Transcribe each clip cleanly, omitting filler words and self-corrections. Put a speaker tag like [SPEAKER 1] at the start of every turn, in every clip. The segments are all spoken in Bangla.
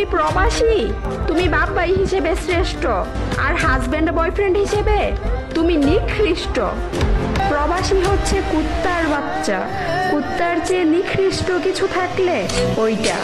[SPEAKER 1] তুমি প্রবাসী, তুমি বাপ ভাই হিসেবে শ্রেষ্ঠ, আর হাজবেন্ড বয়ফ্রেন্ড হিসেবে তুমি নিকৃষ্ট। প্রবাসী হচ্ছে কুত্তার বাচ্চা, কুত্তার চেয়ে নিকৃষ্ট কিছু থাকলে ওইটা।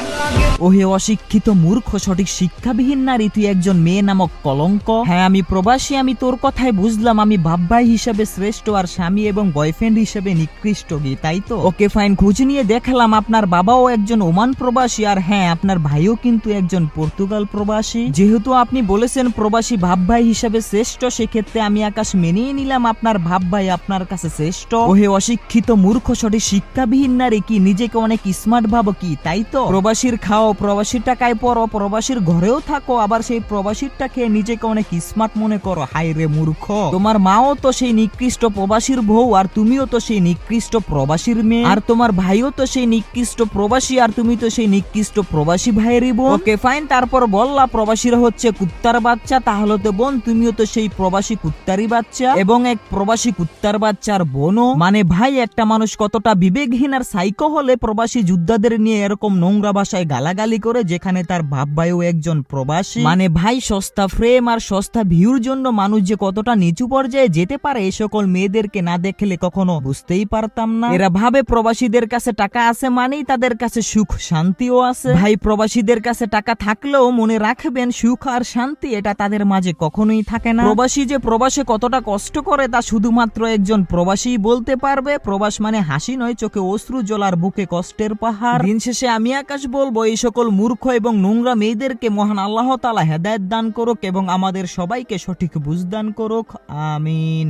[SPEAKER 2] ওহে অশিক্ষিত মূর্খ, সঠিক শিক্ষাবিহীন নারী, তুই একজন মেয়ে নামক কলঙ্ক। হ্যাঁ আমি প্রবাসী, আমি তোর কথাই বুঝলাম, আমি বাপ ভাই হিসেবে শ্রেষ্ঠ আর স্বামী এবং বয়ফ্রেন্ড হিসেবে নিকৃষ্ট কি, তাই তো? ওকে ফাইন, খোঁজ নিয়ে দেখালাম আপনার বাবাও একজন ওমান প্রবাসী, আর হ্যাঁ আপনার ভাইও কিন্তু একজন পর্তুগাল প্রবাসী। যেহেতু আপনি বলেছেন প্রবাসী বাপ ভাই হিসেবে শ্রেষ্ঠ, সেক্ষেত্রে আমি আকাশ মেনেই নিলাম আপনার বাপ ভাই আপনার কাছে শ্রেষ্ঠ। ওহে অশিক্ষিত মূর্খ, সঠিক শিক্ষাবিহীন নারী, কি নিজেকে অনেক স্মার্ট ভাবো কি, তাই তো? প্রবাসীর খাও, প্রবাসীর টাকায় পড়ো, প্রবাসীর ঘরেও থাকো, আবার সেই প্রবাসীরটা খেয়ে নিজেকে অনেক স্মার্ট মনে করো। হায় রে মূর্খ, তোমার মাও তো সেই নিকৃষ্ট প্রবাসীর বউ, আর তুমিও তো সেই নিকৃষ্ট প্রবাসীর মেয়ে, আর তোমার ভাইও তো সেই নিকৃষ্ট প্রবাসী, আর তুমি তো সেই নিকৃষ্ট প্রবাসী ভাইয়েরই বোন। ওকে ফাইন, তারপর বললা প্রবাসীরা হচ্ছে কুত্তার বাচ্চা, তাহলে তো বোন তুমিও তো সেই প্রবাসী কুত্তারই বাচ্চা এবং এক প্রবাসী কুত্তার বাচ্চার বোনও। মানে ভাই, একটা মানুষ কতটা বিবেকহীন আর সাইকো হলে প্রবাসী যোদ্ধাদের নিয়ে এরকম নোংরা ভাষায় গালাগালি করে, যেখানে তার বাপ ভাইও একজন প্রবাসী। মানে ভাই, সস্তা ফ্রেম আর সস্তা ভিউর জন্য মানুষ যে কতটা নিচু পর্যায়ে যেতে পারে, এই সকল মেয়েদেরকে না দেখলে কখনো বুঝতেই পারতাম না। এরা ভাবে প্রবাসীদের কাছে টাকা আছে মানেই তাদের কাছে সুখ শান্তিও আছে। ভাই, প্রবাসীদের কাছে টাকা থাকলেও মনে রাখবেন, সুখ আর শান্তি এটা তাদের মাঝে কখনোই থাকে না। প্রবাসী যে প্রবাসে কতটা কষ্ট করে তা শুধুমাত্র একজন প্রবাসী বলতে পারবে। প্রবাস মানে হাসি নয়, চোখে অশ্রু জলার, বুকে কষ্টের পাহাড়। দিন শেষে আমি আকাশ বলবো, এই সকল মূর্খ এবং নোংরা মেয়েদেরকে মহান আল্লাহ তাআলা হেদায়েত দান করুক এবং আমাদের সবাইকে সঠিক বুঝ দান করুক। আমিন।